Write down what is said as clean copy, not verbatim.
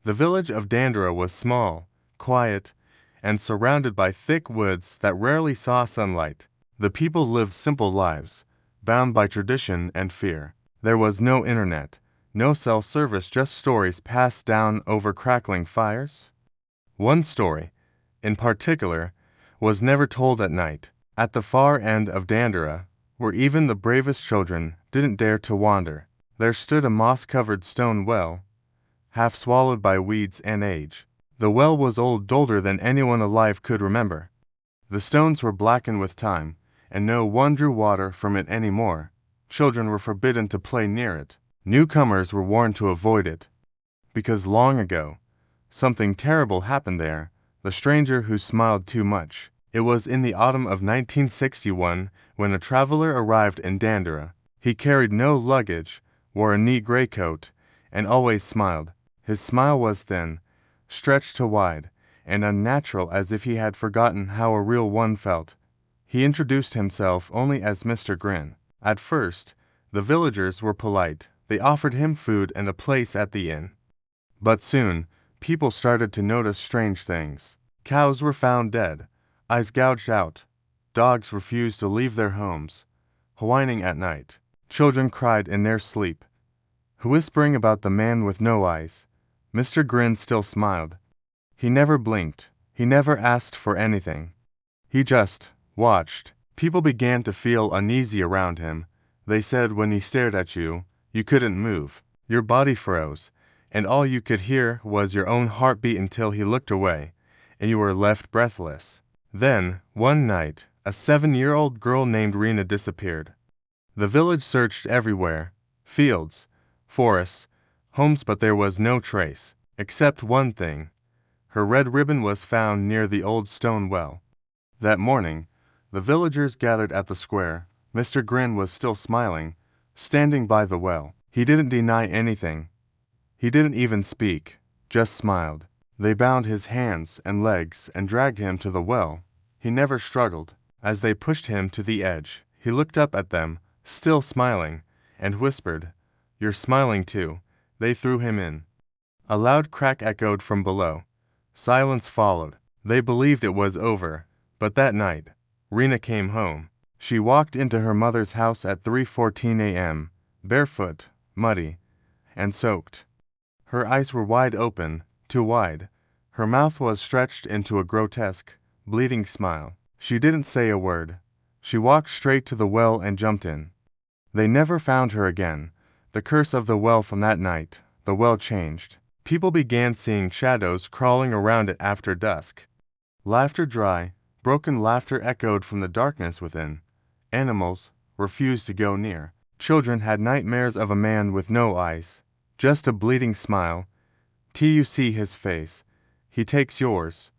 The village of Dandara was small, quiet, and surrounded by thick woods that rarely saw sunlight. The people lived simple lives, bound by tradition and fear. There was no internet, no cell service, just stories passed down over crackling fires. One story, in particular, was never told at night. At the far end of Dandara, where even the bravest children didn't dare to wander, there stood a moss-covered stone well, half swallowed by weeds and age. The well was old, older than anyone alive could remember. The stones were blackened with time, and no one drew water from it anymore. Children were forbidden to play near it. Newcomers were warned to avoid it, because long ago, something terrible happened there. The stranger who smiled too much. It was in the autumn of 1961 when a traveler arrived in Dandara. He carried no luggage, wore a neat gray coat, and always smiled. His smile was thin, stretched too wide, and unnatural, as if he had forgotten how a real one felt. He introduced himself only as Mr. Grin. At first, the villagers were polite. They offered him food and a place at the inn. But soon, people started to notice strange things. Cows were found dead, eyes gouged out. Dogs refused to leave their homes, whining at night. Children cried in their sleep, whispering about the man with no eyes. Mr. Grin still smiled. He never blinked. He never asked for anything. He just watched. People began to feel uneasy around him. They said when he stared at you, you couldn't move. Your body froze, and all you could hear was your own heartbeat until he looked away, and you were left breathless. Then, one night, a 7-year-old girl named Rena disappeared. The village searched everywhere, fields, forests, homes, but there was no trace, except one thing. Her red ribbon was found near the old stone well. That morning, the villagers gathered at the square. Mr. Grin was still smiling, standing by the well. He didn't deny anything. He didn't even speak, just smiled. They bound his hands and legs and dragged him to the well. He never struggled. As they pushed him to the edge, he looked up at them, still smiling, and whispered, "You're smiling too." They threw him in. A loud crack echoed from below. Silence followed. They believed it was over, but that night, Rena came home. She walked into her mother's house at 3:14 a.m., barefoot, muddy, and soaked. Her eyes were wide open, too wide. Her mouth was stretched into a grotesque, bleeding smile. She didn't say a word. She walked straight to the well and jumped in. They never found her again. The curse of the well from that night. The well changed. People began seeing shadows crawling around it after dusk. Laughter, dry, broken laughter, echoed from the darkness within. Animals refused to go near. Children had nightmares of a man with no eyes, just a bleeding smile. Till you see his face, he takes yours.